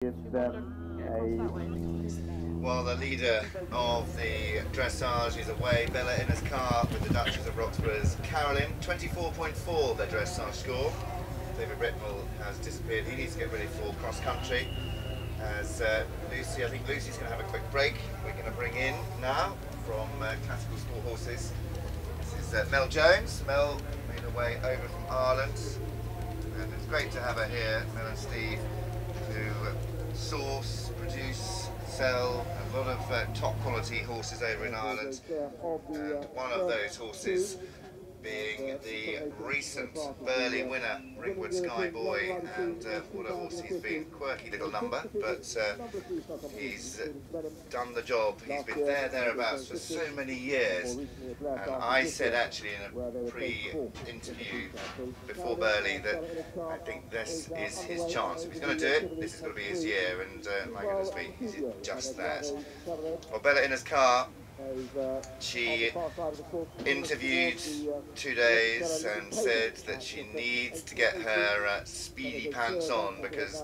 Well, the leader of the dressage is away, Bella Innes Ker with the Duchess of Roxburgh's Carolyn. 24.4 their dressage score. David Britnell has disappeared. He needs to get ready for cross country. As Lucy, I think Lucy's going to have a quick break. We're going to bring in now from Classical Sport Horses. This is Mel Jones. Mel made her way over from Ireland. And it's great to have her here, Mel and Steve, to source, produce, sell a lot of top quality horses over in Ireland. And one of those horses being the recent Burley winner, Ringwood Skyboy, and what a horse he's been. Quirky little number, but he's done the job. He's been thereabouts for so many years. And I said actually in a pre-interview before Burley that I think this is his chance. If he's going to do it, this is going to be his year, and my goodness me, he's just that. Well, Bella Innes Ker, she interviewed 2 days and said that she needs to get her speedy pants on because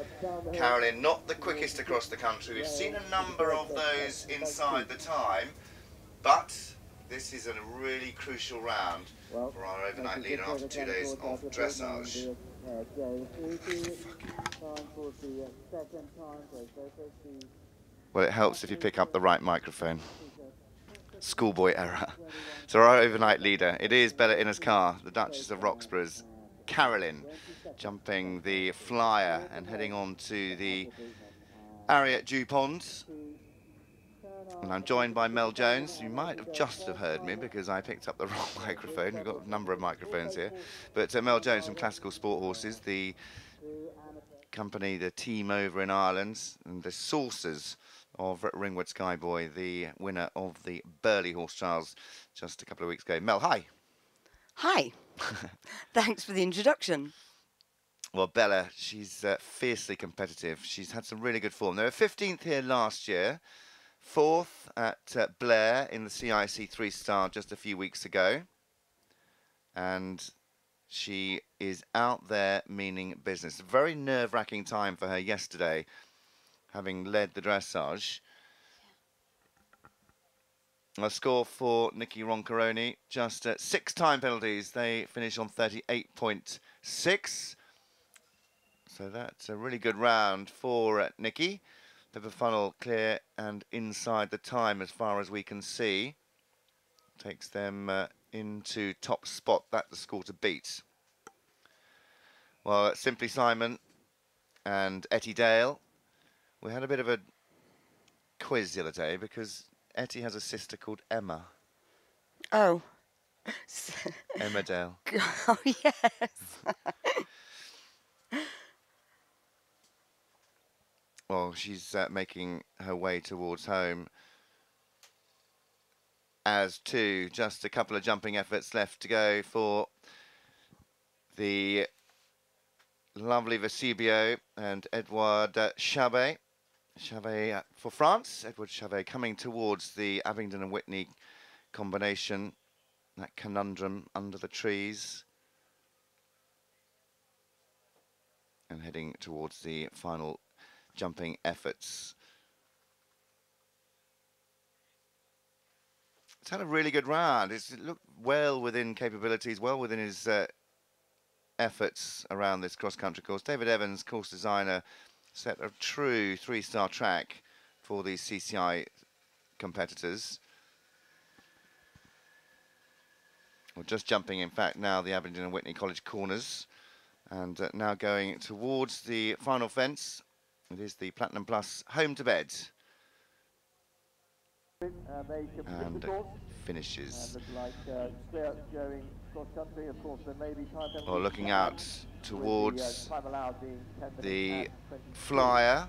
Carolyn, not the quickest across the country. We've seen a number of those inside the time, but this is a really crucial round for our overnight leader after 2 days of dressage. Well, it helps if you pick up the right microphone. Schoolboy error. So our overnight leader, it is Bella Innes Ker, the Duchess of Roxburgh's Carolyn, jumping the flyer and heading on to the Ariat Dew Ponds. And I'm joined by Mel Jones. You might have just have heard me because I picked up the wrong microphone. We've got a number of microphones here. But Mel Jones from Classical Sport Horses, the company, the team over in Ireland, and the sources of Ringwood Skyboy, the winner of the Burley Horse Trials just a couple of weeks ago. Mel, hi. Hi. Thanks for the introduction. Well, Bella, she's fiercely competitive. She's had some really good form. They were 15th here last year, 4th at Blair in the CCI3 Star just a few weeks ago. And she is out there meaning business. A very nerve-wracking time for her yesterday, having led the dressage. A score for Nicky Roncaroni, just 6 time penalties. They finish on 38.6. So that's a really good round for Nicky. Pepper Funnel clear and inside the time as far as we can see. Takes them into top spot. That's the score to beat. Well, Simply Simon and Etty Dale. We had a bit of a quiz the other day because Etty has a sister called Emma. Oh. Emma Dale. Oh, yes. Well, she's making her way towards home. As to just a couple of jumping efforts left to go for the lovely Vesubio and Edouard Chabet. Chabet for France. Edouard Chabet coming towards the Abingdon and Whitney combination. That conundrum under the trees. And heading towards the final jumping efforts. It's had a really good round. It looked well within capabilities, well within his efforts around this cross-country course. David Evans, course designer, set a true 3-star track for these CCI competitors. We're just jumping, in fact, now the Abingdon and Whitney College corners. And now going towards the final fence. It is the Platinum Plus home to bed. And finishes. Well, looking out towards the flyer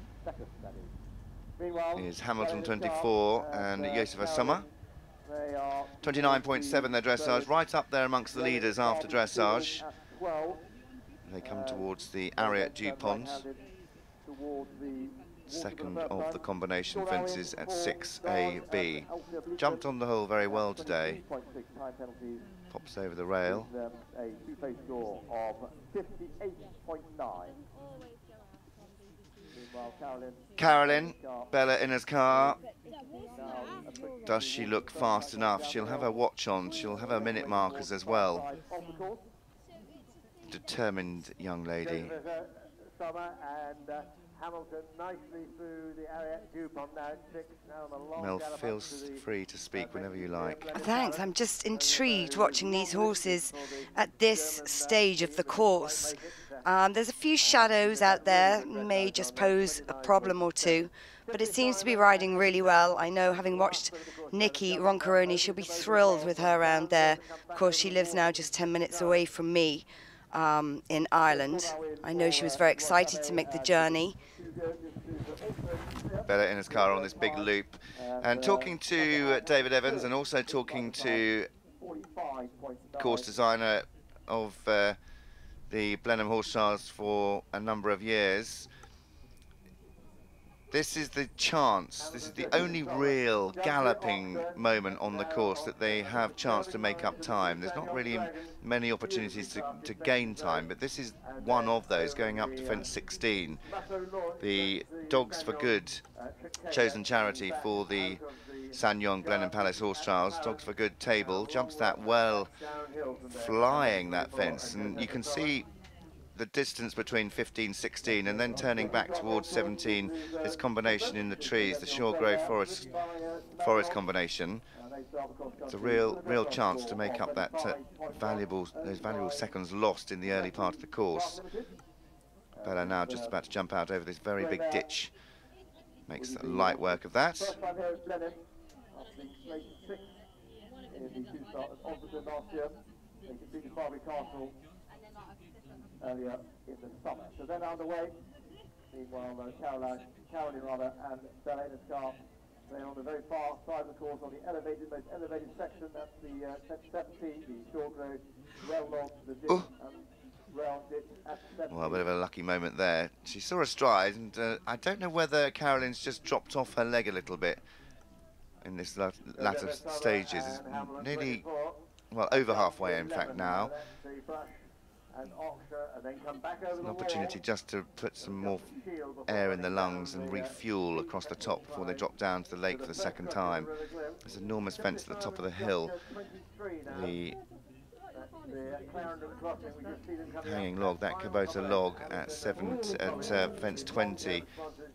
is Hamilton 24 and Joseph Asuma. 29.7 their dressage, right up there amongst the leaders after dressage. They come towards the Ariat Dew Ponds. Second of the combination fences at 6AB. Jumped on the hole very well today. Pops over the rail. Carolyn, Bella Innes Ker. Does she look fast enough? She'll have her watch on. She'll have her minute markers as well. Determined young lady. Hamilton nicely through the area. Dupont now at 6. Mel, feel free to speak whenever you like. Thanks. I'm just intrigued watching these horses at this stage of the course. There's a few shadows out there, may just pose a problem or two, but it seems to be riding really well. I know, having watched Nikki Roncaroni, she'll be thrilled with her around there. Of course, she lives now just 10 minutes away from me in Ireland. I know she was very excited to make the journey. Bella Innes Ker on this big loop, and talking to David Evans, and also talking to course designer of the Blenheim Horse Trials for a number of years. This is the chance, this is the only real galloping moment on the course that they have chance to make up time. There's not really many opportunities to gain time, but this is one of those, going up to fence 16. The Dogs for Good chosen charity for the SsangYong Blenheim Palace Horse Trials. Dogs for Good table, jumps that well, flying that fence, and you can see the distance between 15, 16, and then turning back towards 17, this combination in the trees, the Shore Grove forest combination. It's a real chance to make up that those valuable seconds lost in the early part of the course. Bella now just about to jump out over this very big ditch. Makes light work of that. Earlier in the summer. So then underway. Meanwhile, Carolyn and Bella Innes Ker, they're on the very far side of the course, on the most elevated section. That's the 17, the Short Road, well long to the ditch, round ditch at 17. Well, a bit of a lucky moment there. She saw a stride, and I don't know whether Carolyn's just dropped off her leg a little bit in this latter stages. It's nearly, well, over halfway in fact now. It's an opportunity just to put some more air in the lungs and refuel across the top before they drop down to the lake for the second time. There's an enormous fence at the top of the hill. The hanging log, that Kubota log at fence 20,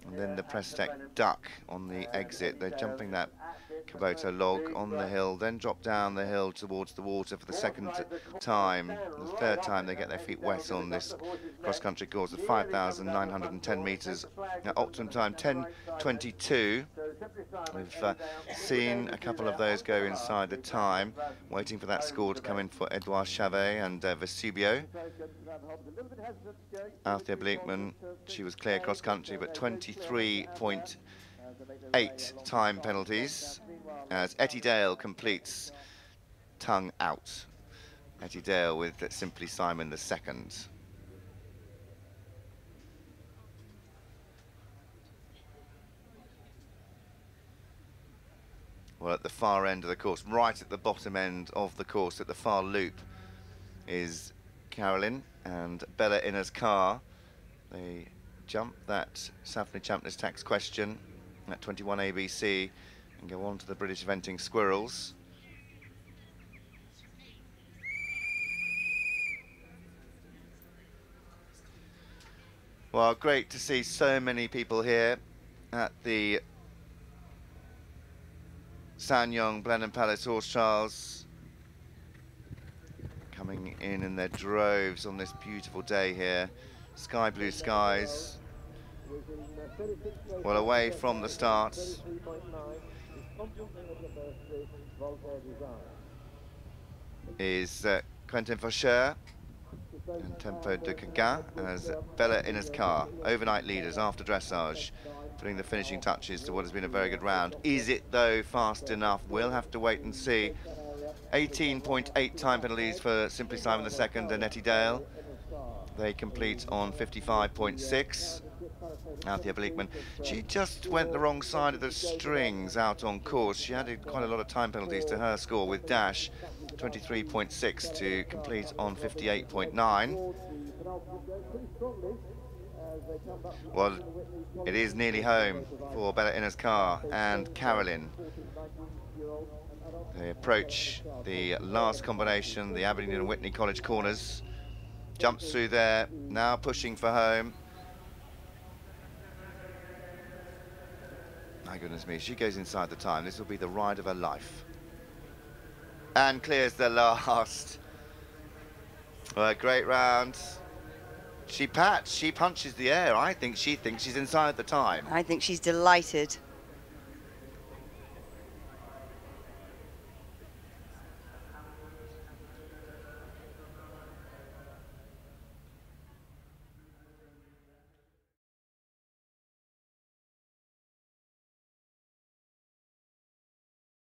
and then the Prestec duck on the exit. They're jumping that Kubota log on the hill, then drop down the hill towards the water for the second time. The third time they get their feet wet on this cross-country course of 5,910 metres. Now, optimum time 10:22. We've seen a couple of those go inside the time, waiting for that score to come in for Edouard Chavet and Vesubio. Althea Bleekman, she was clear cross-country, but 23.8 time penalties as Etty Dale completes tongue out. Etty Dale with Simply Simon the second. Well, at the far end of the course, right at the bottom end of the course, at the far loop, is Carolyn and Bella Innes Ker. They jump that Safney Champness tax question at 21 ABC and go on to the British eventing Squirrels. Well, great to see so many people here at the SsangYong Blenheim Palace Horse Trials, coming in their droves on this beautiful day here. Sky blue skies. Well, away from the start is Quentin Faucheur and Tempo de Cagan as Bella Innes Ker, overnight leaders after dressage, putting the finishing touches to what has been a very good round. Is it, though, fast enough? We'll have to wait and see. 18.8 time penalties for Simply Simon II and Etty Dale. They complete on 55.6. Althea Bleekman, she just went the wrong side of the strings out on course. She added quite a lot of time penalties to her score with dash, 23.6 to complete on 58.9. Well, it is nearly home for Bella Innes Ker and Carolyn. They approach the last combination, the Aberdeen and Whitney College corners. Jumps through there, now pushing for home. My goodness me, she goes inside the time. This will be the ride of her life. And clears the last. Well, a great round. She punches the air. I think she thinks she's inside the time. I think she's delighted.